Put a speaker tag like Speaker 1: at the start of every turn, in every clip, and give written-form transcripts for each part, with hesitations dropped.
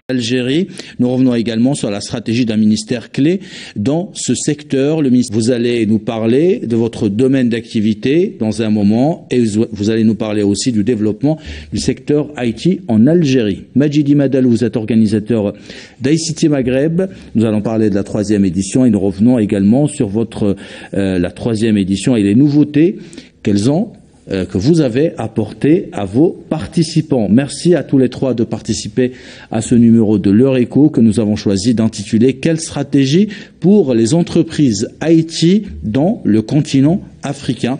Speaker 1: Algérie. Nous revenons également sur la stratégie d'un ministère clé dans ce secteur. Vous allez nous parler de votre domaine d'activité dans un moment et vous allez nous parler aussi du développement du secteur IT en Algérie. Majidi Madalou, vous êtes organisateur d'ICT Maghreb. Nous allons parler de la 3e édition et nous revenons également sur la 3e édition et les nouveautés que vous avez apporté à vos participants. Merci à tous les trois de participer à ce numéro de l'Heure Éco que nous avons choisi d'intituler « Quelle stratégie pour les entreprises IT dans le continent africain ?»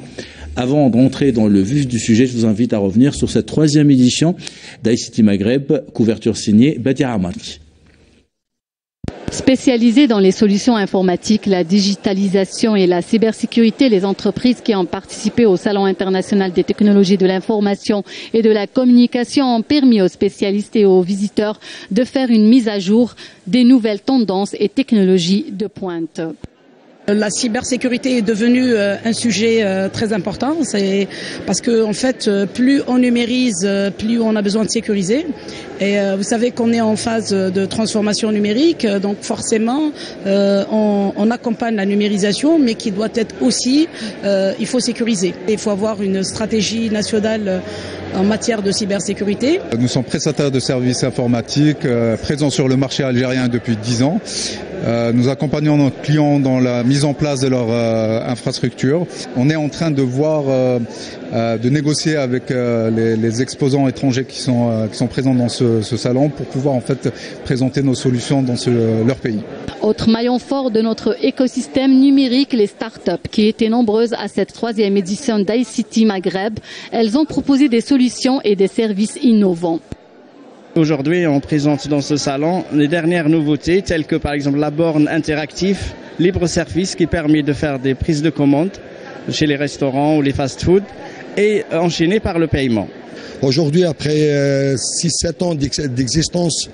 Speaker 1: Avant d'entrer dans le vif du sujet, je vous invite à revenir sur cette 3e édition d'ICT Maghreb, couverture signée Badia Amati.
Speaker 2: Spécialisées dans les solutions informatiques, la digitalisation et la cybersécurité, les entreprises qui ont participé au Salon international des technologies de l'information et de la communication ont permis aux spécialistes et aux visiteurs de faire une mise à jour des nouvelles tendances et technologies de pointe.
Speaker 3: La cybersécurité est devenue un sujet très important. C'est parce que en fait, plus on numérise, plus on a besoin de sécuriser. Et vous savez qu'on est en phase de transformation numérique, donc forcément, on accompagne la numérisation, mais qui doit être aussi, il faut sécuriser. Il faut avoir une stratégie nationale en matière de cybersécurité.
Speaker 4: Nous sommes prestataires de services informatiques présents sur le marché algérien depuis 10 ans. Nous accompagnons nos clients dans la mise en place de leur infrastructure. On est en train de de négocier avec les exposants étrangers qui sont présents dans ce salon pour pouvoir en fait présenter nos solutions dans leur pays.
Speaker 2: Autre maillon fort de notre écosystème numérique, les startups qui étaient nombreuses à cette 3e édition d'ICT Maghreb. Elles ont proposé des solutions et des services innovants.
Speaker 5: Aujourd'hui, on présente dans ce salon les dernières nouveautés telles que par exemple la borne interactive libre service qui permet de faire des prises de commandes chez les restaurants ou les fast-food et enchaîné par le paiement.
Speaker 6: Aujourd'hui, après 6-7 ans d'existence,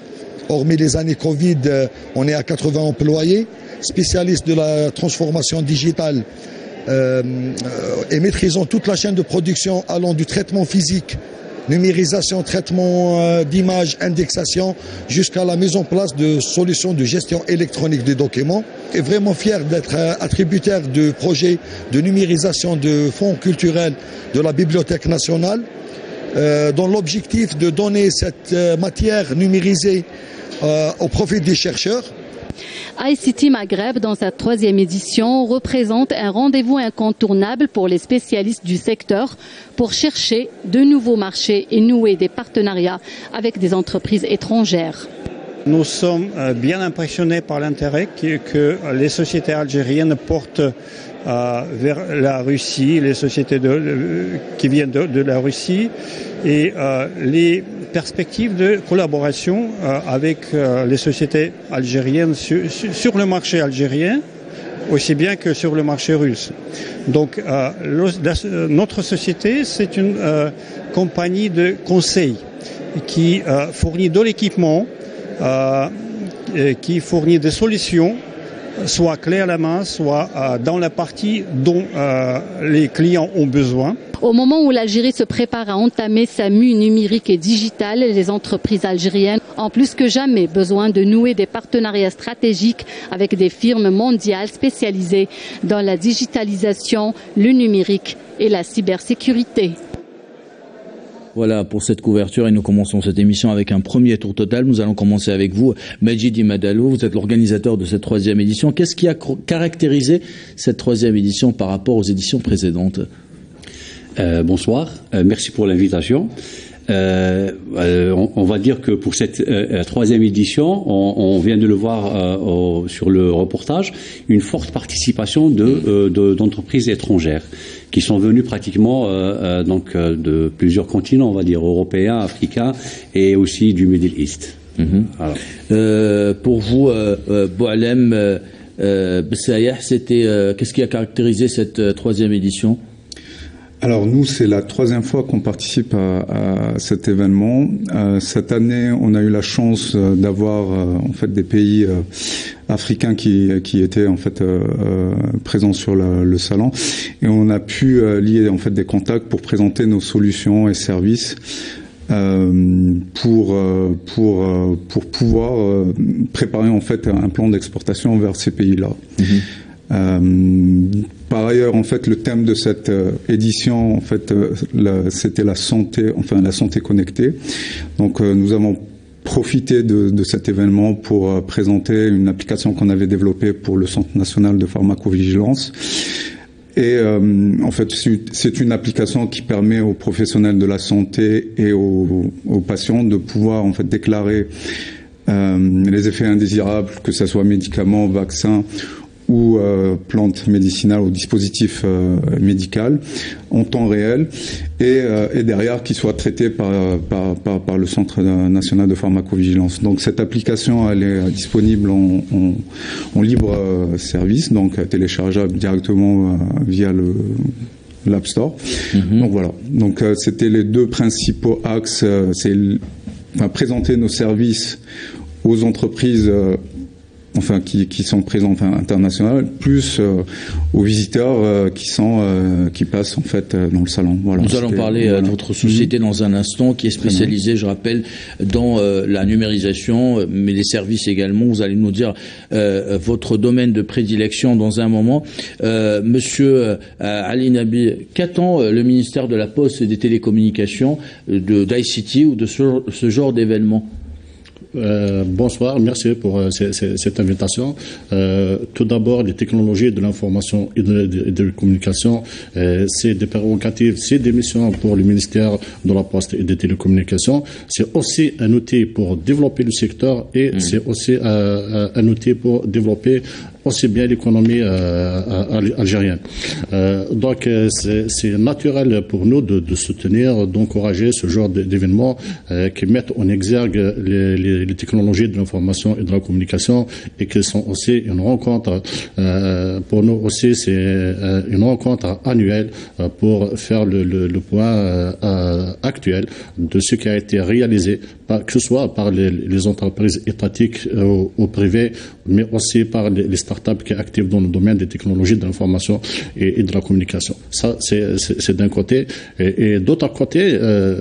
Speaker 6: hormis les années Covid, on est à 80 employés, spécialistes de la transformation digitale et maîtrisant toute la chaîne de production allant du traitement physique, numérisation, traitement d'images, indexation, jusqu'à la mise en place de solutions de gestion électronique des documents. Et vraiment fier d'être attributaire de projets de numérisation de fonds culturels de la Bibliothèque nationale, dans l'objectif de donner cette matière numérisée au profit des chercheurs.
Speaker 2: ICT Maghreb, dans sa 3e édition, représente un rendez-vous incontournable pour les spécialistes du secteur pour chercher de nouveaux marchés et nouer des partenariats avec des entreprises étrangères.
Speaker 7: Nous sommes bien impressionnés par l'intérêt que les sociétés algériennes portent vers la Russie, les sociétés qui viennent de la Russie et les perspectives de collaboration avec les sociétés algériennes sur le marché algérien aussi bien que sur le marché russe. Donc notre société, c'est une compagnie de conseil qui fournit de l'équipement, qui fournit des solutions, soit clés à la main, soit dans la partie dont les clients ont besoin.
Speaker 2: Au moment où l'Algérie se prépare à entamer sa mue numérique et digitale, les entreprises algériennes ont plus que jamais besoin de nouer des partenariats stratégiques avec des firmes mondiales spécialisées dans la digitalisation, le numérique et la cybersécurité.
Speaker 1: Voilà pour cette couverture et nous commençons cette émission avec un premier tour total. Nous allons commencer avec vous, Majidi Madalou. Vous êtes l'organisateur de cette 3e édition. Qu'est-ce qui a caractérisé cette 3e édition par rapport aux éditions précédentes ?
Speaker 8: Bonsoir, merci pour l'invitation. On va dire que pour cette 3e édition, on vient de le voir sur le reportage, une forte participation d'entreprises étrangères qui sont venues pratiquement donc de plusieurs continents, on va dire européens, africains et aussi du Middle East.
Speaker 1: Voilà. Pour vous, Boualem Bessayah, c'était qu'est-ce qui a caractérisé cette 3e édition ?
Speaker 4: Alors nous, c'est la 3e fois qu'on participe à cet événement. Cette année, on a eu la chance d'avoir en fait des pays africains qui étaient en fait présents sur le salon, et on a pu lier en fait des contacts pour présenter nos solutions et services pour pouvoir préparer en fait un plan d'exportation vers ces pays-là. Par ailleurs, en fait, le thème de cette édition, en fait, c'était la santé connectée. Donc, nous avons profité de cet événement pour présenter une application qu'on avait développée pour le Centre national de pharmacovigilance. Et en fait, c'est une application qui permet aux professionnels de la santé et aux patients de pouvoir en fait déclarer les effets indésirables, que ce soit médicaments, vaccins ou plantes médicinales ou dispositifs médicaux en temps réel et derrière qui soit traité par le Centre national de pharmacovigilance. Donc cette application elle est disponible en libre service, donc téléchargeable directement via l'App Store. Donc voilà. Donc c'était les deux principaux axes, présenter nos services aux entreprises qui sont présents internationales, plus aux visiteurs qui passent en fait dans le salon. Voilà.
Speaker 1: Nous allons parler de votre société dans un instant, qui est spécialisée, je rappelle, dans la numérisation, mais les services également. Vous allez nous dire votre domaine de prédilection dans un moment. Monsieur Ali Nabi, qu'attend le ministère de la Poste et des Télécommunications d'ICT ou de ce genre d'événement?
Speaker 9: Bonsoir, merci pour cette invitation. Tout d'abord, les technologies de l'information et de la communication, c'est des prérogatives, c'est des missions pour le ministère de la Poste et des Télécommunications. C'est aussi un outil pour développer le secteur et c'est aussi un outil pour développer aussi bien l'économie algérienne. Donc c'est naturel pour nous de soutenir, d'encourager ce genre d'événements qui mettent en exergue les technologies de l'information et de la communication et qui sont aussi une rencontre, pour nous aussi c'est une rencontre annuelle pour faire le point actuel de ce qui a été réalisé, que ce soit par les entreprises étatiques ou privées, mais aussi par les startups qui sont actives dans le domaine des technologies de l'information et de la communication. Ça, c'est d'un côté. Et d'autre côté,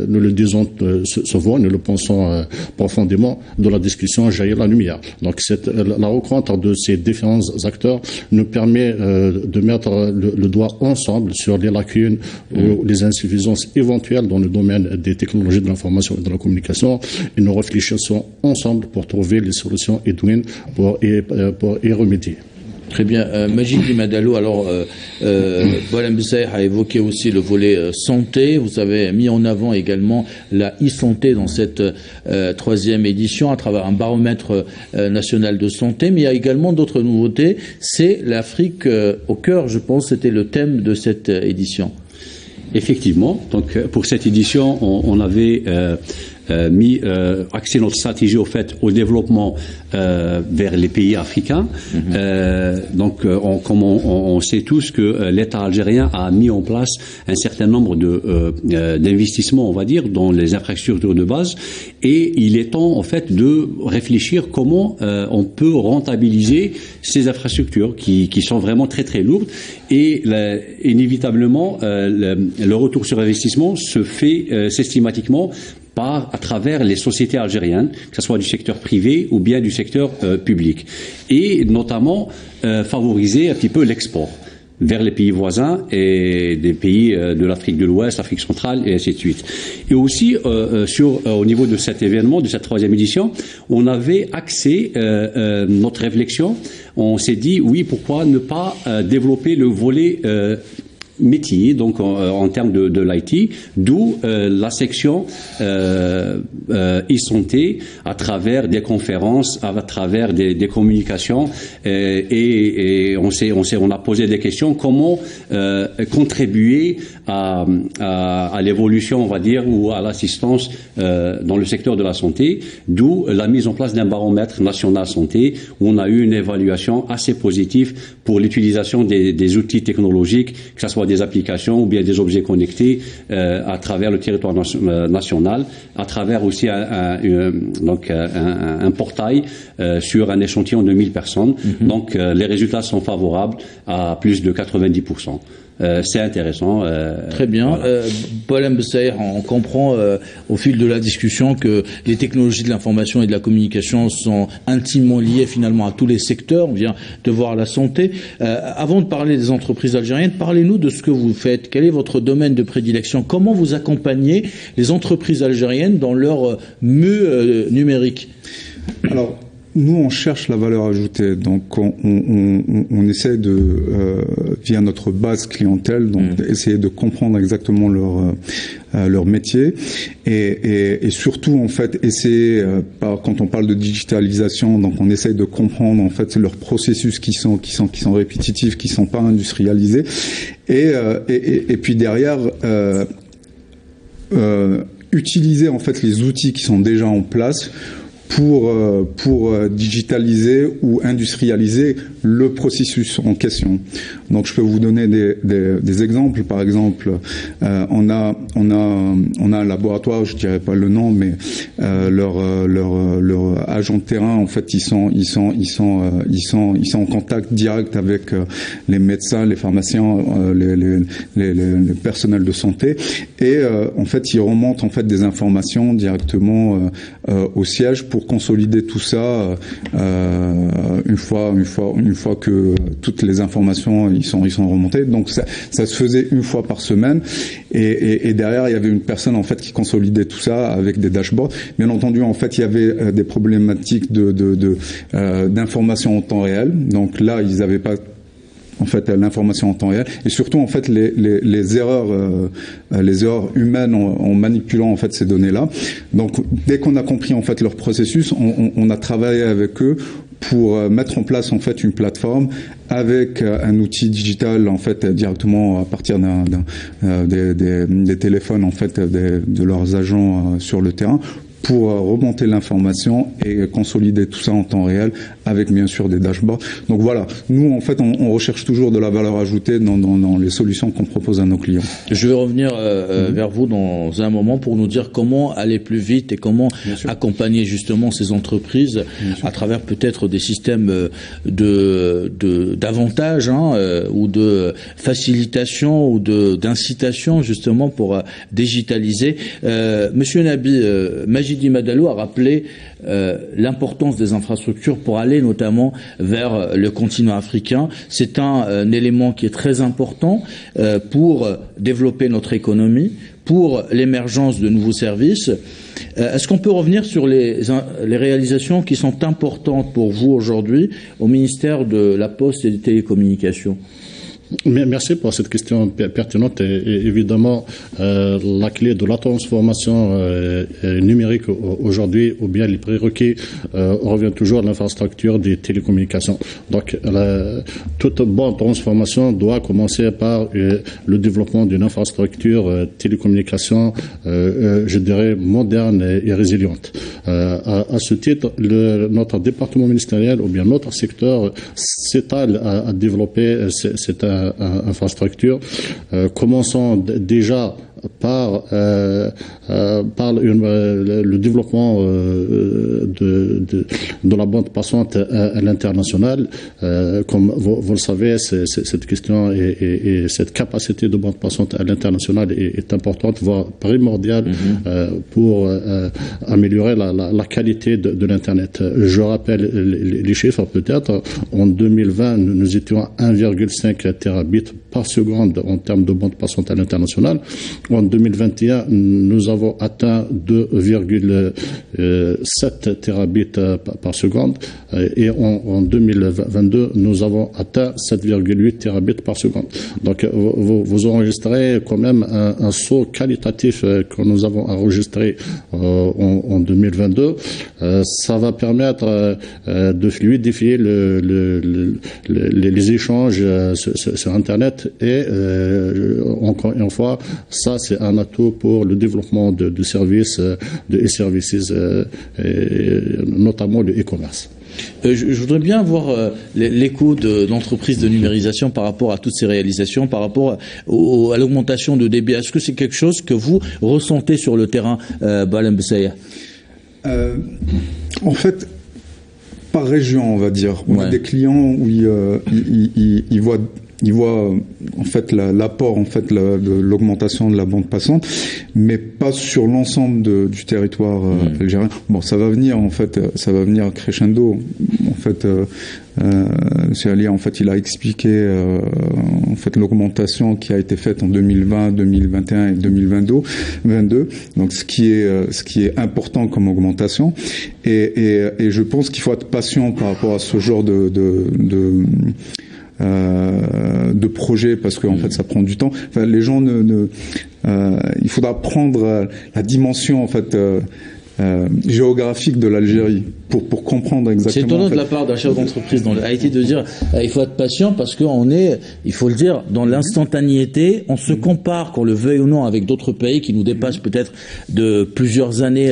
Speaker 9: nous le disons souvent, nous le pensons profondément, de la discussion jaillit la lumière. Donc la rencontre de ces différents acteurs nous permet de mettre le doigt ensemble sur les lacunes ou les insuffisances éventuelles dans le domaine des technologies de l'information et de la communication. Et nous réfléchissons ensemble pour trouver les solutions idoines pour y remédier.
Speaker 1: Très bien. Majid Limadalo, alors Boualem Bessaïr a évoqué aussi le volet santé. Vous avez mis en avant également la e-santé dans cette troisième édition à travers un baromètre national de santé. Mais il y a également d'autres nouveautés. C'est l'Afrique au cœur, je pense, c'était le thème de cette édition.
Speaker 8: Effectivement. Donc pour cette édition, on avait axé notre stratégie au développement vers les pays africains. Comme on sait tous que l'État algérien a mis en place un certain nombre d'investissements, on va dire, dans les infrastructures de base, et il est temps en fait de réfléchir comment on peut rentabiliser ces infrastructures qui sont vraiment très très lourdes, et inévitablement le retour sur investissement se fait systématiquement à travers les sociétés algériennes, que ce soit du secteur privé ou bien du secteur public, et notamment favoriser un petit peu l'export vers les pays voisins et des pays de l'Afrique de l'Ouest, l'Afrique centrale et ainsi de suite. Et aussi au niveau de cet événement, de cette troisième édition, on avait axé notre réflexion. On s'est dit oui, pourquoi ne pas développer le volet métier, donc en termes de l'IT, d'où la section e-santé à travers des conférences, à travers des communications, et on a posé des questions, comment contribuer à l'évolution, on va dire, ou à l'assistance dans le secteur de la santé, d'où la mise en place d'un baromètre national santé, où on a eu une évaluation assez positive pour l'utilisation des outils technologiques, que ce soit des applications ou bien des objets connectés à travers le territoire national, à travers aussi un portail sur un échantillon de 1000 personnes. Donc les résultats sont favorables à plus de 90%. c'est intéressant.
Speaker 1: Très bien. Voilà. Paul Mbessaïr, on comprend au fil de la discussion que les technologies de l'information et de la communication sont intimement liées finalement à tous les secteurs. On vient de voir la santé. Avant de parler des entreprises algériennes, parlez-nous de ce que vous faites. Quel est votre domaine de prédilection? Comment vous accompagnez les entreprises algériennes dans leur mue numérique?
Speaker 10: Alors, nous, on cherche la valeur ajoutée. Donc, on essaie de, via notre base clientèle, donc essayer de comprendre exactement leur métier et surtout, en fait, essayer, quand on parle de digitalisation, donc on essaie de comprendre, en fait, leurs processus qui sont répétitifs, qui sont pas industrialisés et puis derrière, utiliser, en fait, les outils qui sont déjà en place pour digitaliser ou industrialiser le processus en question. Donc, je peux vous donner des exemples. Par exemple, on a un laboratoire, je dirais pas le nom, mais leur agent de terrain, en fait, ils sont en contact direct avec les médecins, les pharmaciens, les personnels de santé, et en fait, ils remontent en fait des informations directement au siège pour consolider tout ça une fois que toutes les informations ils sont remontées. Donc ça se faisait une fois par semaine et derrière il y avait une personne en fait qui consolidait tout ça avec des dashboards. Bien entendu, en fait, il y avait des problématiques d'information en temps réel. Donc là, ils n'avaient pas en fait l'information en temps réel et surtout en fait les erreurs humaines en manipulant en fait ces données-là. Donc dès qu'on a compris en fait leur processus, on a travaillé avec eux pour mettre en place en fait une plateforme avec un outil digital en fait directement à partir des téléphones en fait de leurs agents sur le terrain, pour remonter l'information et consolider tout ça en temps réel avec bien sûr des dashboards. Donc voilà, nous en fait on recherche toujours de la valeur ajoutée dans les solutions qu'on propose à nos clients. Je vais revenir vers vous dans un moment pour nous dire comment aller plus vite et comment accompagner justement ces entreprises à travers peut-être des systèmes d'avantages ou de facilitation ou d'incitation justement pour digitaliser. Monsieur Nabi, Majidi Madalou a rappelé l'importance des infrastructures pour aller notamment vers le continent africain. C'est un élément qui est très important pour développer notre économie, pour l'émergence de nouveaux services. Est-ce qu'on peut revenir sur les réalisations qui sont importantes pour vous aujourd'hui au ministère de la Poste et des Télécommunications ?
Speaker 9: Merci pour cette question pertinente. Et évidemment, la clé de la transformation numérique aujourd'hui, ou bien les prérequis, revient toujours à l'infrastructure des télécommunications. Donc, toute bonne transformation doit commencer par le développement d'une infrastructure télécommunication, je dirais, moderne et résiliente. À ce titre, notre département ministériel ou bien notre secteur s'étale à développer cette infrastructure. Commençons déjà par le développement de la bande passante à l'international. Comme vous le savez, cette question et cette capacité de bande passante à l'international est importante, voire primordiale pour améliorer la qualité de l'Internet. Je rappelle les chiffres peut-être. En 2020, nous étions à 1,5 terabits par seconde en termes de bande passante à l'international. En 2021, nous avons atteint 2,7 terabits par seconde et en 2022, nous avons atteint 7,8 terabits par seconde. Donc, vous enregistrez quand même un saut qualitatif que nous avons enregistré en 2022. Ça va permettre de fluidifier les échanges sur Internet et encore une fois, ça c'est un atout pour le développement de services, de e-services, notamment le e-commerce.
Speaker 1: Je voudrais bien avoir l'écho d'entreprises de numérisation par rapport à toutes ces réalisations, par rapport à l'augmentation de débit. Est-ce que c'est quelque chose que vous ressentez sur le terrain, Balam Bessaïa?
Speaker 10: En fait, par région, on va dire. On a des clients où ils voient ils voient en fait l'apport en fait de l'augmentation de la bande passante, mais pas sur l'ensemble du territoire algérien. Bon, ça va venir en fait, ça va venir crescendo. En fait, M. Ali, en fait, il a expliqué en fait l'augmentation qui a été faite en 2020, 2021 et 2022. Donc, ce qui est important comme augmentation. Et je pense qu'il faut être patient par rapport à ce genre de projet, parce que en fait ça prend du temps. Enfin, les gens il faudra prendre la dimension en fait géographique de l'Algérie pour comprendre exactement.
Speaker 1: C'est étonnant de la part d'un chef d'entreprise dans Haïti de dire il faut être patient, parce qu'on est, il faut le dire, dans l'instantanéité. On se compare, qu'on le veuille ou non, avec d'autres pays qui nous dépassent peut-être de plusieurs années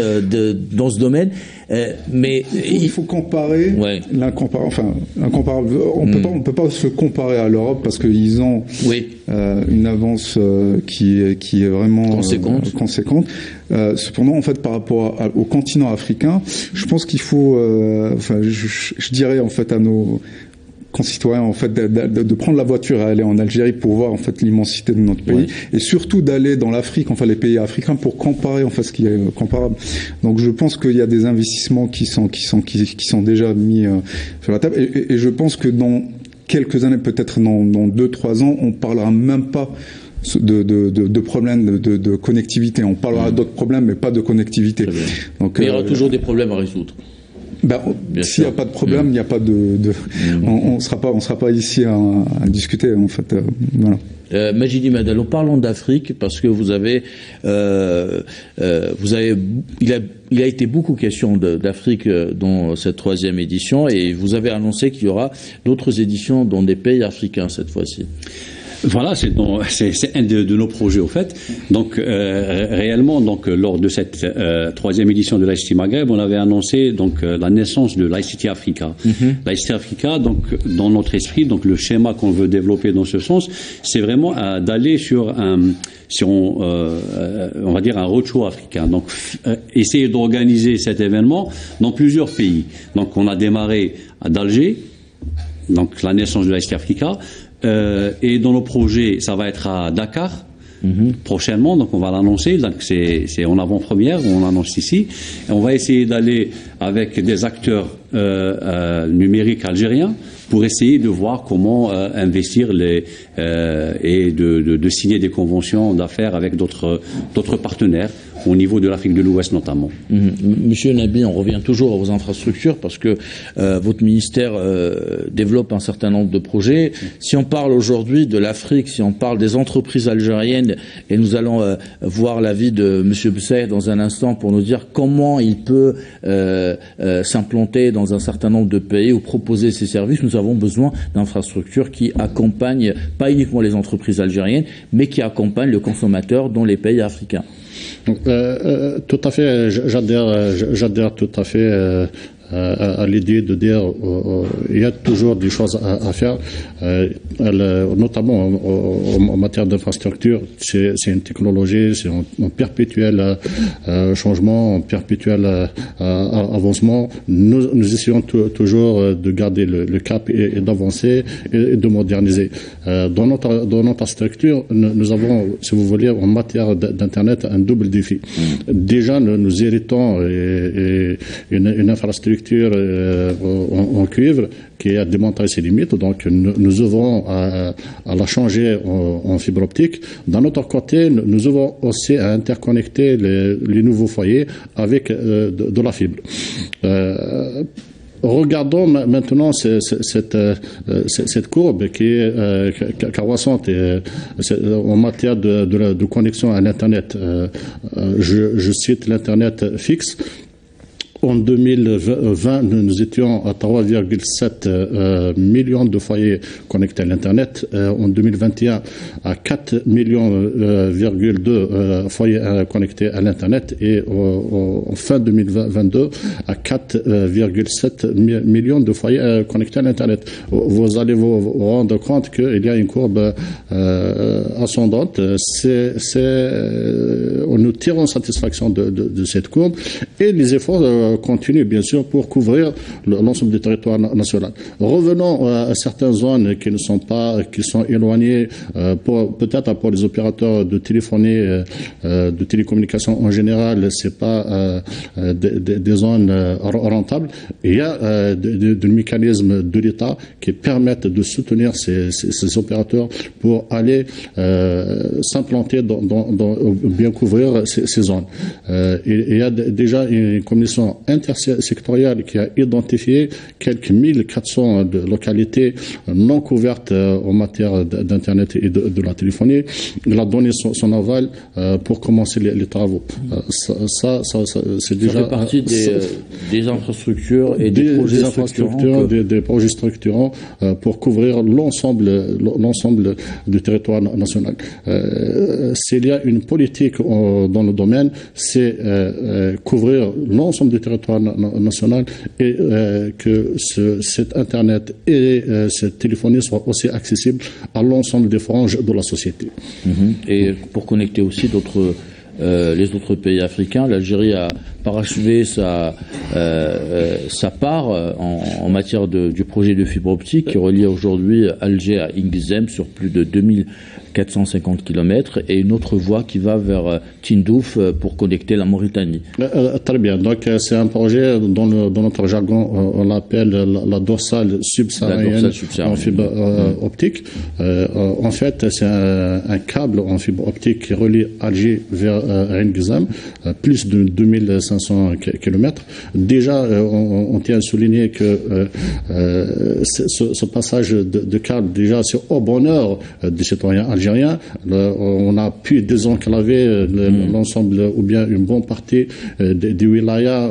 Speaker 1: dans ce domaine. Mais
Speaker 10: il faut comparer on peut pas se comparer à l'Europe, parce qu'ils ont une avance qui est vraiment conséquente. Cependant, en fait, par rapport au continent africain, je pense qu'il faut, je dirais en fait à nos concitoyens en fait de prendre la voiture et aller en Algérie pour voir en fait l'immensité de notre pays, et surtout d'aller dans l'Afrique, enfin les pays africains, pour comparer en fait ce qui est comparable. Donc je pense qu'il y a des investissements qui sont déjà mis sur la table, et je pense que dans quelques années, peut-être dans 2-3 ans, on parlera même pas de problèmes de connectivité. On parlera d'autres problèmes, mais pas de connectivité. Donc,
Speaker 1: mais il y aura toujours des problèmes à résoudre.
Speaker 10: S'il n'y a pas de problème, il n'y a pas on sera pas ici à discuter en fait. Voilà.
Speaker 1: Majidi Madalo, parlons d'Afrique, parce que il a été beaucoup question d'Afrique dans cette 3e édition, et vous avez annoncé qu'il y aura d'autres éditions dans des pays africains cette fois-ci.
Speaker 8: Voilà, c'est un de nos projets au fait. Donc réellement, donc lors de cette 3e édition de l'ICT Maghreb, on avait annoncé donc la naissance de l'ICT Africa. L'ICT Africa, donc dans notre esprit, donc le schéma qu'on veut développer dans ce sens, c'est vraiment d'aller sur on va dire un roadshow africain. Donc essayer d'organiser cet événement dans plusieurs pays. Donc on a démarré d'Alger, donc la naissance de l'ICT Africa. Et dans nos projets, ça va être à Dakar prochainement, donc on va l'annoncer. Donc c'est en avant-première, on l'annonce ici. Et on va essayer d'aller avec des acteurs numériques algériens pour essayer de voir comment investir et de signer des conventions d'affaires avec d'autres partenaires au niveau de l'Afrique de l'Ouest notamment.
Speaker 1: Monsieur Nabi, on revient toujours à vos infrastructures, parce que votre ministère développe un certain nombre de projets. Si on parle aujourd'hui de l'Afrique, si on parle des entreprises algériennes, et nous allons voir l'avis de Monsieur Bessaïr dans un instant pour nous dire comment il peut s'implanter dans un certain nombre de pays ou proposer ses services, nous avons besoin d'infrastructures qui accompagnent pas uniquement les entreprises algériennes, mais qui accompagnent le consommateur dans les pays africains.
Speaker 9: Tout à fait, j'adhère tout à fait à l'idée de dire il y a toujours des choses à faire, notamment en matière d'infrastructure. C'est une technologie, c'est un perpétuel changement, un perpétuel avancement. Nous essayons toujours de garder le cap et d'avancer et de moderniser. Dans notre structure, nous avons, si vous voulez, en matière d'Internet, un double défi. Déjà, nous héritons une infrastructure en cuivre qui a démontré ses limites, donc nous œuvrons à la changer en fibre optique. D'un autre côté, nous œuvrons aussi à interconnecter les nouveaux foyers avec de la fibre. Regardons maintenant cette courbe qui est croissante en matière de connexion à l'Internet. Je cite l'Internet fixe. En 2020, nous étions à 3,7 millions de foyers connectés à l'Internet. En 2021, à 4,2 millions foyers connectés à l'Internet. Et en fin 2022, à 4,7 millions de foyers connectés à l'Internet. Vous allez vous rendre compte qu'il y a une courbe ascendante. Nous tirons satisfaction de cette courbe, et les efforts continue, bien sûr, pour couvrir l'ensemble du territoire national. Revenons à certaines zones qui sont éloignées, peut-être pour les opérateurs de téléphonie, de télécommunications en général, c'est pas des zones rentables. Il y a des mécanismes de l'État qui permettent de soutenir ces opérateurs pour aller s'implanter bien couvrir ces zones. Il y a déjà une commission intersectorielle qui a identifié quelques 1400 localités non couvertes en matière d'Internet et de la téléphonie. Il a donné son aval pour commencer les travaux. C'est déjà...
Speaker 1: Ça fait partie des infrastructures et des
Speaker 9: projets structurants pour couvrir l'ensemble du territoire national. S'il y a une politique dans le domaine, c'est couvrir l'ensemble du territoire national et que cet Internet et cette téléphonie soient aussi accessibles à l'ensemble des franges de la société.
Speaker 1: Et pour connecter aussi les autres pays africains, l'Algérie a parachevé sa part en matière du projet de fibre optique qui relie aujourd'hui Alger à Ingizem sur plus de 2450 km et une autre voie qui va vers Tindouf pour connecter la Mauritanie.
Speaker 9: Très bien. Donc c'est un projet dans notre jargon on l'appelle la dorsale subsaharienne en fibre optique. En fait, c'est un câble en fibre optique qui relie Alger vers Ingizem, plus de 2500 km. Déjà, on tient à souligner que ce passage de câble, déjà, c'est au bonheur des citoyens algériens. On a pu désenclaver l'ensemble ou bien une bonne partie des wilayas,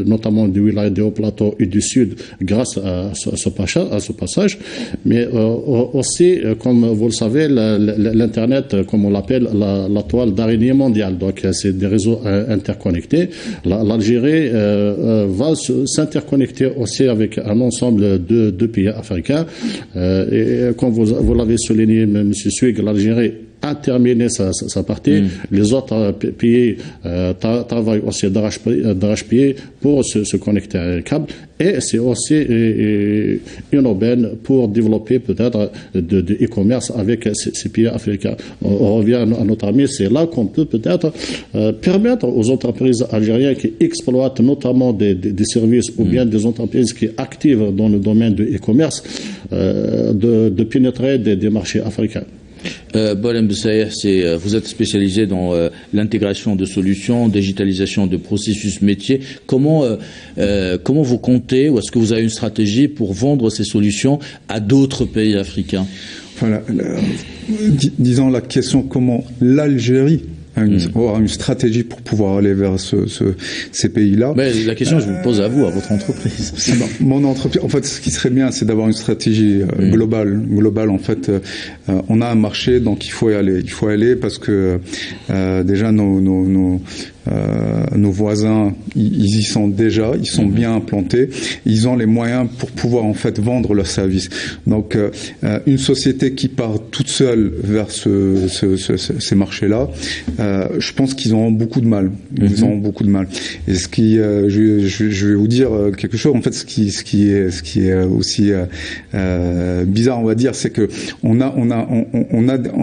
Speaker 9: notamment des wilayas des hauts plateaux et du sud, grâce à ce passage. Mais aussi, comme vous le savez, l'Internet, comme on l'appelle, la toile d'araignée mondiale. Donc, c'est des réseaux interconnectés. L'Algérie va s'interconnecter aussi avec un ensemble de pays africains. Et comme vous l'avez souligné, M. Suig, l'Algérie a terminé sa partie. Les autres pays travaillent aussi d'arrache-pied pour se connecter à un câble. Et c'est aussi une aubaine pour développer peut-être de e-commerce avec ces pays africains. On revient à notre ami, c'est là qu'on peut peut-être permettre aux entreprises algériennes qui exploitent notamment des services ou bien des entreprises qui activent dans le domaine de e-commerce de pénétrer des marchés africains.
Speaker 1: Bolem Bessaïr, vous êtes spécialisé dans l'intégration de solutions, digitalisation de processus métiers. Comment vous comptez, ou est-ce que vous avez une stratégie pour vendre ces solutions à d'autres pays africains?
Speaker 10: Voilà, disons la question comment l'Algérie aura une stratégie pour pouvoir aller vers ces pays-là.
Speaker 1: Mais la question, je vous pose à vous, à votre entreprise.
Speaker 10: Mon entreprise, en fait, ce qui serait bien, c'est d'avoir une stratégie globale. En fait, on a un marché, donc il faut y aller. Il faut y aller parce que déjà nos voisins, ils y sont déjà, ils sont bien implantés, ils ont les moyens pour pouvoir en fait vendre leurs services. Donc, une société qui part toute seule vers ces marchés-là, je pense qu'ils auront beaucoup de mal. Ils auront beaucoup de mal. Et ce qui, je vais vous dire quelque chose. En fait, ce qui est aussi bizarre, on va dire, c'est que on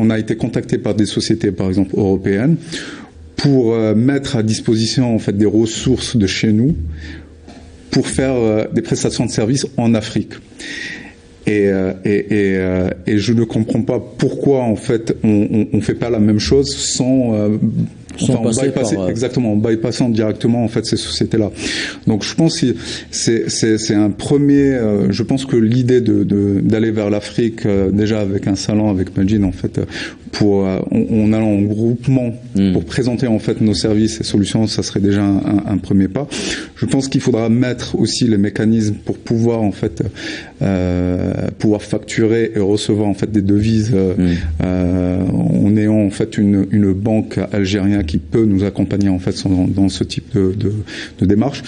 Speaker 10: a été contacté par des sociétés, par exemple européennes, pour mettre à disposition en fait des ressources de chez nous pour faire des prestations de services en Afrique. Et je ne comprends pas pourquoi en fait on fait pas la même chose sans en bypassant directement en fait ces sociétés-là. Donc je pense que c'est un premier. Je pense que l'idée d'aller vers l'Afrique déjà avec un salon avec Majid en fait pour en allant en groupement pour présenter en fait nos services et solutions, ça serait déjà un premier pas. Je pense qu'il faudra mettre aussi les mécanismes pour pouvoir en fait pouvoir facturer et recevoir en fait des devises en ayant en fait une banque algérienne algérien qui peut nous accompagner en fait dans ce type de démarche.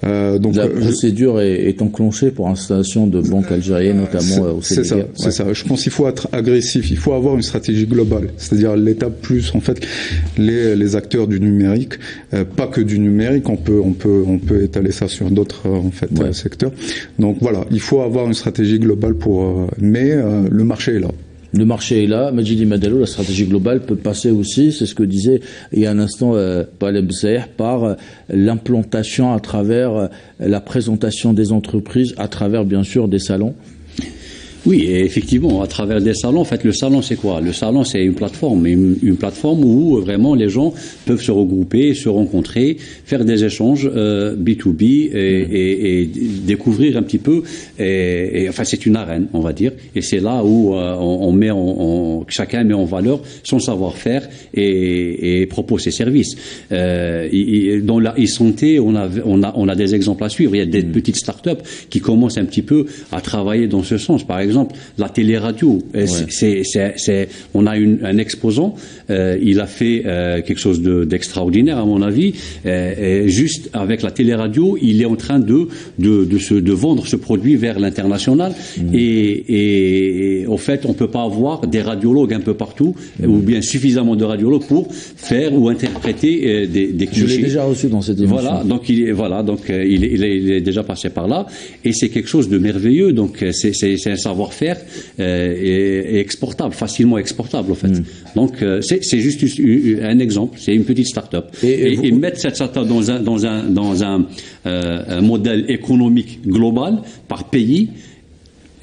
Speaker 1: Donc la procédure est enclenchée pour l'installation de banques algériennes, notamment au Sénégal.
Speaker 10: C'est ça. Je pense qu'il faut être agressif. Il faut avoir une stratégie globale, c'est-à-dire l'État plus en fait les acteurs du numérique, pas que du numérique. On peut étaler ça sur d'autres secteurs. Donc voilà, il faut avoir une stratégie globale mais le marché est là.
Speaker 1: Le marché est là. Majidi Madalou, la stratégie globale peut passer aussi, c'est ce que disait il y a un instant Baleb Saher, par l'implantation à travers la présentation des entreprises, à travers bien sûr des salons.
Speaker 8: Oui, et effectivement, à travers des salons, en fait, le salon, c'est quoi? Le salon, c'est une plateforme où vraiment les gens peuvent se regrouper, se rencontrer, faire des échanges B2B et découvrir un petit peu. Enfin, c'est une arène, on va dire, et c'est là où chacun met en valeur son savoir-faire et propose ses services. Dans la e-santé, on a des exemples à suivre. Il y a des petites startups qui commencent un petit peu à travailler dans ce sens. Par exemple, la télé-radio, on a un exposant, il a fait quelque chose d'extraordinaire à mon avis. Juste avec la télé-radio, il est en train de vendre ce produit vers l'international. Et au fait, on peut pas avoir des radiologues un peu partout, ou bien suffisamment de radiologues pour faire ou interpréter des clichés.
Speaker 1: Je l'ai déjà reçu dans cette émission.
Speaker 8: Il est déjà passé par là, et c'est quelque chose de merveilleux. Donc c'est un savoir-faire et exportable, facilement exportable en fait. Donc c'est juste un exemple, c'est une petite start-up. Et mettre cette start-up dans un modèle économique global par pays,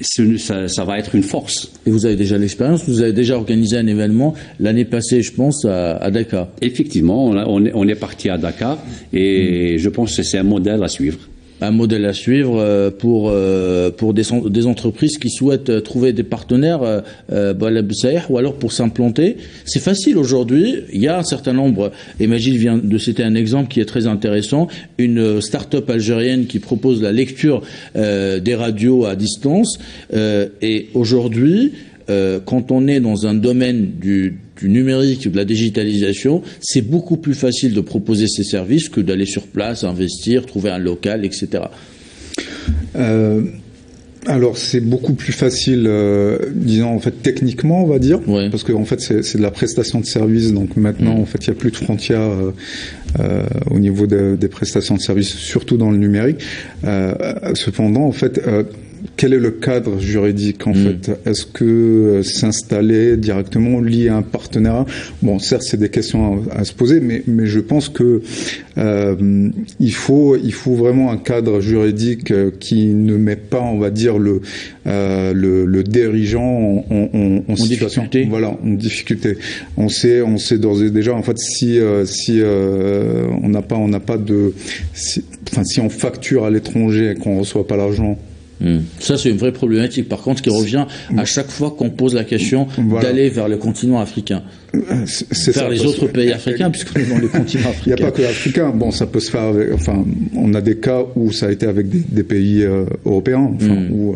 Speaker 8: ça va être une force.
Speaker 1: Et vous avez déjà l'expérience, vous avez déjà organisé un événement l'année passée, je pense, à Dakar.
Speaker 8: Effectivement, on est parti à Dakar, et je pense que c'est un modèle à suivre.
Speaker 1: Un modèle à suivre pour des entreprises qui souhaitent trouver des partenaires ou alors pour s'implanter. C'est facile aujourd'hui. Il y a un certain nombre, et Majid vient de citer un exemple qui est très intéressant, une start-up algérienne qui propose la lecture des radios à distance. Et aujourd'hui, quand on est dans un domaine du numérique, de la digitalisation, c'est beaucoup plus facile de proposer ces services que d'aller sur place, investir, trouver un local, etc.
Speaker 10: Alors c'est beaucoup plus facile, disons en fait techniquement on va dire, parce que en fait c'est de la prestation de services. Donc maintenant en fait il n'y a plus de frontières au niveau des prestations de services, surtout dans le numérique. Cependant en fait quel est le cadre juridique en fait? Est-ce que s'installer directement lié à un partenariat? Bon, certes, c'est des questions à se poser, mais je pense que il faut vraiment un cadre juridique qui ne met pas, on va dire, le dirigeant en situation,
Speaker 1: difficulté.
Speaker 10: Voilà, en difficulté. On sait d'ores et déjà en fait si on n'a pas de, si on facture à l'étranger et qu'on reçoit pas l'argent.
Speaker 1: Ça, c'est une vraie problématique, par contre, qui revient à chaque fois qu'on pose la question d'aller vers le continent africain. Vers les autres pays africains, puisqu'on est dans le continent africain.
Speaker 10: Il n'y a pas que africain. Bon, ça peut se faire avec, on a des cas où ça a été avec des pays européens, où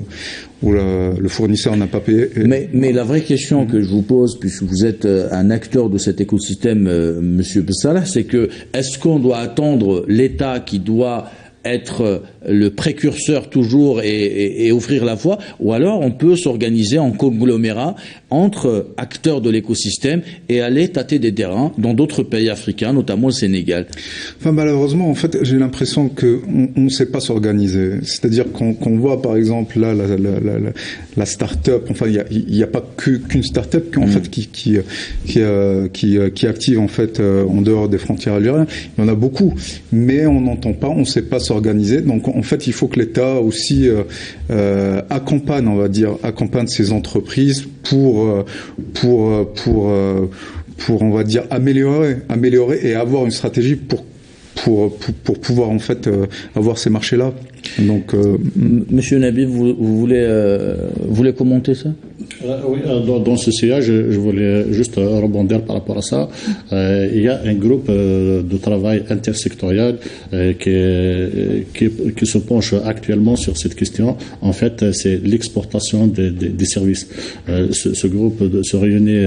Speaker 10: le fournisseur n'a pas payé.
Speaker 1: Mais la vraie question que je vous pose, puisque vous êtes un acteur de cet écosystème, Monsieur Bessalah, c'est que, est-ce qu'on doit attendre l'État qui doit être le précurseur toujours et ouvrir la voie, ou alors on peut s'organiser en conglomérat entre acteurs de l'écosystème et aller tâter des terrains dans d'autres pays africains, notamment le Sénégal.
Speaker 10: Malheureusement, en fait, j'ai l'impression que on ne sait pas s'organiser. C'est-à-dire qu'on voit, par exemple, là, la start-up. Enfin, il y a pas qu'une start-up qui, en fait, qui active, en fait, en dehors des frontières algériennes. Il y en a beaucoup. Mais on n'entend pas, on ne sait pas s'organiser. Donc, en fait, il faut que l'État aussi accompagne, on va dire, accompagne ces entreprises pour on va dire améliorer et avoir une stratégie pour pouvoir en fait avoir ces marchés-là. Donc,
Speaker 1: Monsieur Nabil, vous voulez commenter ça?
Speaker 9: Oui, dans ce sillage, je voulais juste rebondir par rapport à ça. Il y a un groupe de travail intersectoriel qui se penche actuellement sur cette question. En fait, c'est l'exportation des services. Ce groupe se réunit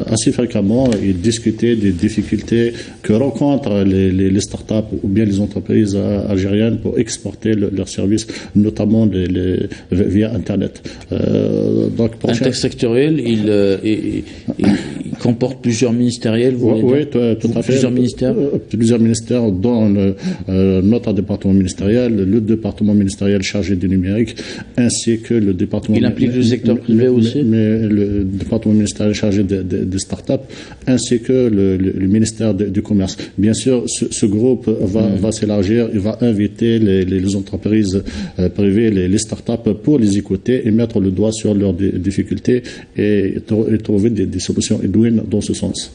Speaker 9: assez fréquemment et discuter des difficultés que rencontrent les startups ou bien les entreprises algériennes pour exporter leurs services, notamment via Internet. Donc,
Speaker 1: intersectoriel, il comporte plusieurs ministériels, vous voulez dire?
Speaker 9: Tout à fait.
Speaker 1: Plusieurs ministères?
Speaker 9: Plusieurs ministères, dont notre département ministériel, le département ministériel chargé du numérique, ainsi que le département...
Speaker 1: Il implique le secteur privé aussi?
Speaker 9: Mais le département ministériel chargé des startups, ainsi que le ministère du commerce. Bien sûr, ce groupe va s'élargir, il va inviter les entreprises privées, les startups, pour les écouter et mettre le doigt sur leurs difficultés et trouver des solutions édouines dans ce sens.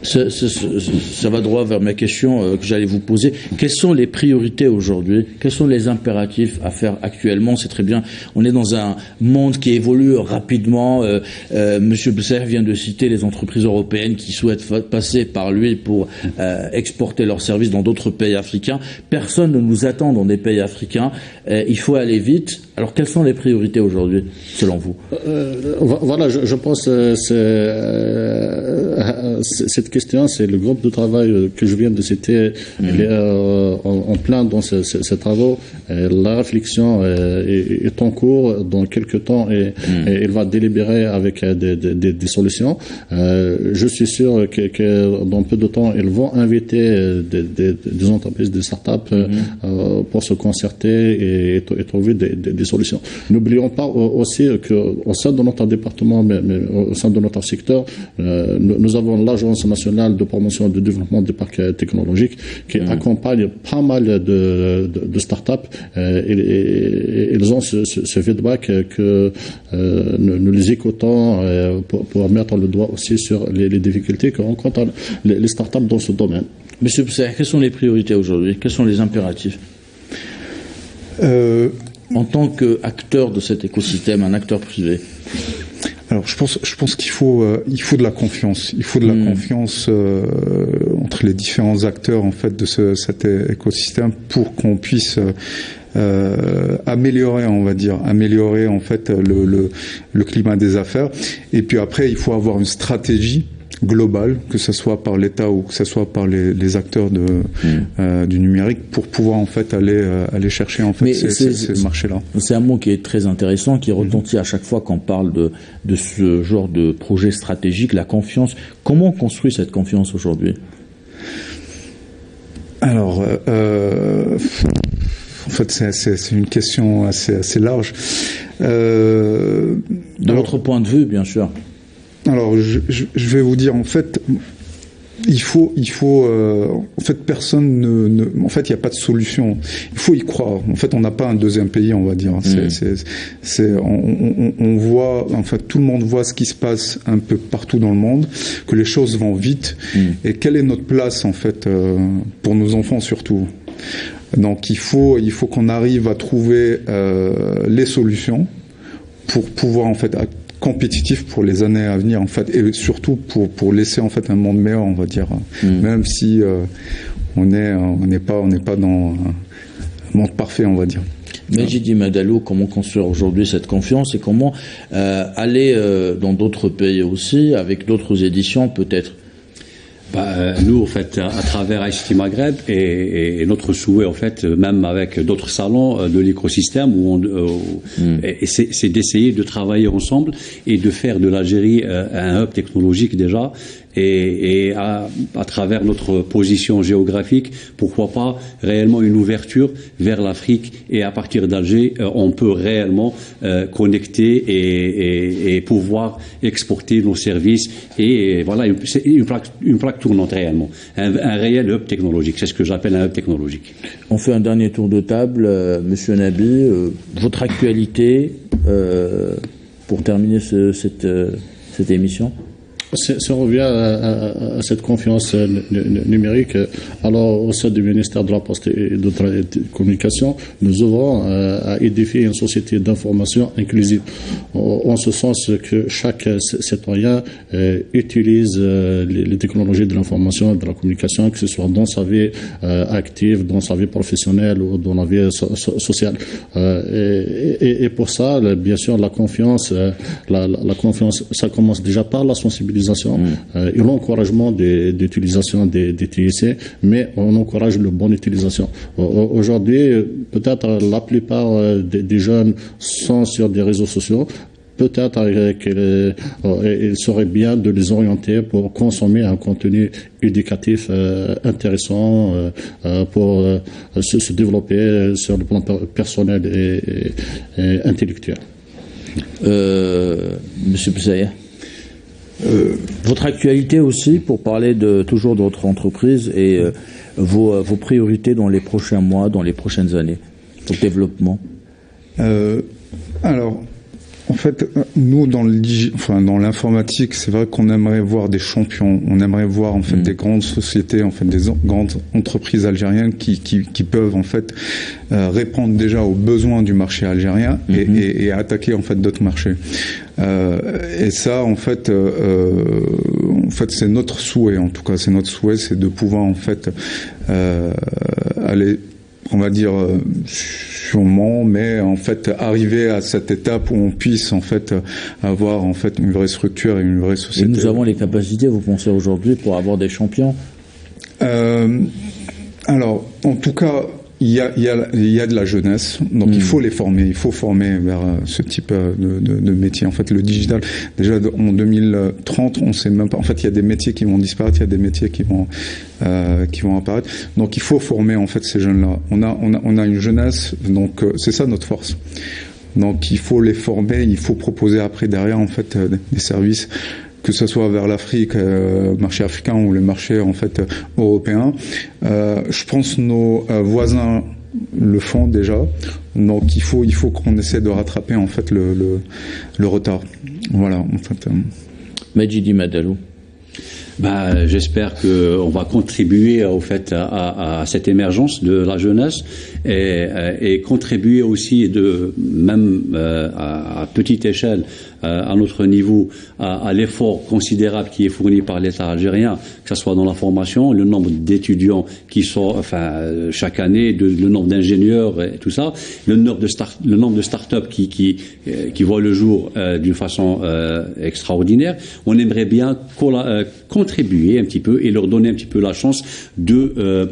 Speaker 1: Ça va droit vers ma question que j'allais vous poser. Quelles sont les priorités aujourd'hui? Quels sont les impératifs à faire actuellement? C'est très bien. On est dans un monde qui évolue rapidement. Monsieur Besser vient de citer les entreprises européennes qui souhaitent passer par lui pour exporter leurs services dans d'autres pays africains. Personne ne nous attend dans des pays africains. Il faut aller vite. Alors, quelles sont les priorités aujourd'hui, selon vous?
Speaker 9: Voilà, je pense cette question, c'est le groupe de travail que je viens de citer. Il est en plein dans ces travaux. La réflexion est en cours dans quelques temps et il va délibérer avec des solutions. Je suis sûr que dans peu de temps, ils vont inviter des entreprises, des startups pour se concerter et trouver des solutions. N'oublions pas aussi qu'au sein de notre département, mais au sein de notre secteur, nous avons l'Agence nationale de promotion et de développement des parcs technologiques qui accompagne pas mal de startups. Ils ont ce feedback que nous les écoutons pour mettre le doigt aussi sur les difficultés que rencontrent les startups dans ce domaine.
Speaker 1: Monsieur Psser, quelles sont les priorités aujourd'hui? Quels sont les impératifs? En tant qu'acteur de cet écosystème, un acteur privé?
Speaker 10: Alors je pense qu'il faut de la confiance. Il faut de la confiance entre les différents acteurs en fait de cet écosystème pour qu'on puisse améliorer en fait le climat des affaires. Et puis après, il faut avoir une stratégie globale, que ce soit par l'État ou que ce soit par les acteurs du numérique, pour pouvoir en fait aller chercher en fait ces marchés-là.
Speaker 1: C'est un mot qui est très intéressant, qui retentit à chaque fois qu'on parle de ce genre de projet stratégique, la confiance. Comment on construit cette confiance aujourd'hui?
Speaker 10: Alors, en fait, c'est une question assez large.
Speaker 1: De votre point de vue, bien sûr.
Speaker 10: Alors, je vais vous dire, en fait, il faut, en fait, en fait, il n'y a pas de solution. Il faut y croire. En fait, on n'a pas un deuxième pays, on va dire. On voit, en fait, tout le monde voit ce qui se passe un peu partout dans le monde, que les choses vont vite. Et quelle est notre place, en fait, pour nos enfants surtout? Donc, il faut qu'on arrive à trouver les solutions pour pouvoir, en fait, compétitif pour les années à venir en fait, et surtout pour laisser en fait un monde meilleur, on va dire, même si on n'est pas dans un monde parfait, on va dire.
Speaker 1: Medjidi Madalou, comment construire aujourd'hui cette confiance et comment aller dans d'autres pays aussi avec d'autres éditions peut-être?
Speaker 8: Nous, en fait, à travers ICT Maghreb et notre souhait, en fait, même avec d'autres salons de l'écosystème, c'est d'essayer de travailler ensemble et de faire de l'Algérie un hub technologique déjà. Et à travers notre position géographique, pourquoi pas réellement une ouverture vers l'Afrique, et à partir d'Alger, on peut réellement connecter et pouvoir exporter nos services. Et voilà, c'est une plaque tournante réellement, un réel hub technologique. C'est ce que j'appelle un hub technologique.
Speaker 1: On fait un dernier tour de table, Monsieur Nabi, votre actualité pour terminer cette émission.
Speaker 9: Si on revient à cette confiance numérique, alors au sein du ministère de la Poste et de la Communication, nous œuvrons à édifier une société d'information inclusive, en ce sens que chaque citoyen utilise les technologies de l'information et de la communication, que ce soit dans sa vie active, dans sa vie professionnelle ou dans la vie sociale. Et pour ça, bien sûr, la confiance, ça commence déjà par la sensibilisation et l'encouragement d'utilisation des TIC, mais on encourage la bonne utilisation. Aujourd'hui, peut-être la plupart des jeunes sont sur des réseaux sociaux. Peut-être qu'il serait bien de les orienter pour consommer un contenu éducatif intéressant pour se développer sur le plan personnel et intellectuel.
Speaker 1: Monsieur Psaïa, votre actualité aussi, pour parler toujours de votre entreprise et vos priorités dans les prochains mois, dans les prochaines années, pour le développement.
Speaker 10: Alors, en fait, nous, dans l'informatique, c'est vrai qu'on aimerait voir des champions. On aimerait voir, en fait, des grandes sociétés, en fait, des grandes entreprises algériennes qui peuvent, en fait, répondre déjà aux besoins du marché algérien et attaquer, en fait, d'autres marchés. Et ça, en fait, c'est notre souhait. En tout cas, c'est notre souhait, c'est de pouvoir, en fait, aller, on va dire, sûrement, mais en fait arriver à cette étape où on puisse en fait avoir en fait une vraie structure et une vraie société.
Speaker 1: Et nous avons les capacités, vous pensez, aujourd'hui, pour avoir des champions?
Speaker 10: Alors, en tout cas, il y a de la jeunesse, donc il faut les former, il faut former vers ce type de métier. En fait, le digital, déjà en 2030, on sait même pas. En fait, il y a des métiers qui vont disparaître, il y a des métiers qui vont apparaître. Donc, il faut former en fait ces jeunes-là. On a une jeunesse, donc c'est ça notre force. Donc, il faut les former, il faut proposer après derrière en fait des services, que ce soit vers l'Afrique, marché africain ou les marchés en fait européens. Je pense nos voisins le font déjà, donc il faut qu'on essaie de rattraper en fait le retard. Voilà, en fait.
Speaker 1: Medjidi Madalou.
Speaker 8: J'espère qu'on va contribuer au fait à cette émergence de la jeunesse et contribuer aussi même à petite échelle, à notre niveau, à l'effort considérable qui est fourni par l'État algérien, que ce soit dans la formation, le nombre d'étudiants qui sont, chaque année, le nombre d'ingénieurs et tout ça, le nombre de start-up qui voient le jour d'une façon extraordinaire. On aimerait bien contribuer un petit peu et leur donner un petit peu la chance de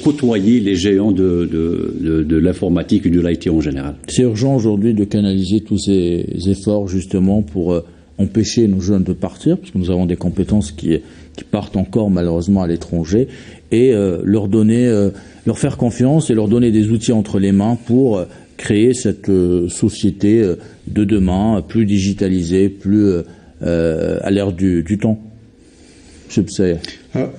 Speaker 8: côtoyer les géants de l'informatique et de l'IT en général.
Speaker 1: C'est urgent aujourd'hui de canaliser tous ces efforts justement pour empêcher nos jeunes de partir, parce que nous avons des compétences qui partent encore malheureusement à l'étranger, et leur faire confiance et leur donner des outils entre les mains pour créer cette société de demain, plus digitalisée, plus à l'ère du temps. Je sais.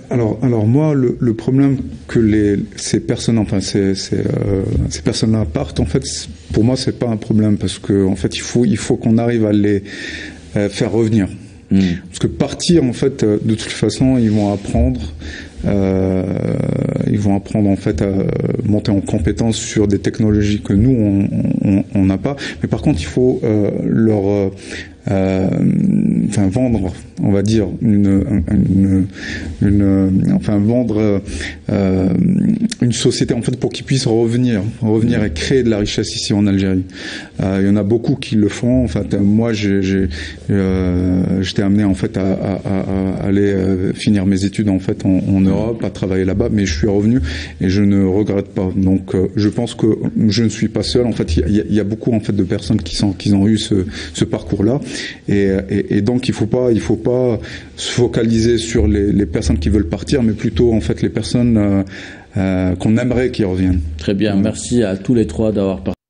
Speaker 10: Alors moi, le problème que ces personnes, ces personnes-là partent, en fait, pour moi, c'est pas un problème, parce que en fait, il faut qu'on arrive à les faire revenir. Parce que partir, en fait, de toute façon, ils vont apprendre en fait à monter en compétence sur des technologies que nous on n'a pas. Mais par contre, il faut leur vendre, on va dire vendre une société en fait pour qu'ils puissent revenir et créer de la richesse ici en Algérie. Il y en a beaucoup qui le font. En fait, moi j'étais amené en fait à aller finir mes études en fait en Europe, à travailler là-bas, mais je suis revenu et je ne regrette pas. Donc je pense que je ne suis pas seul. En fait, il y a beaucoup en fait de personnes qui ont eu ce parcours-là. Et donc il faut pas se focaliser sur les personnes qui veulent partir, mais plutôt en fait les personnes qu'on aimerait qu'ils reviennent.
Speaker 1: Très bien, merci à tous les trois d'avoir participé.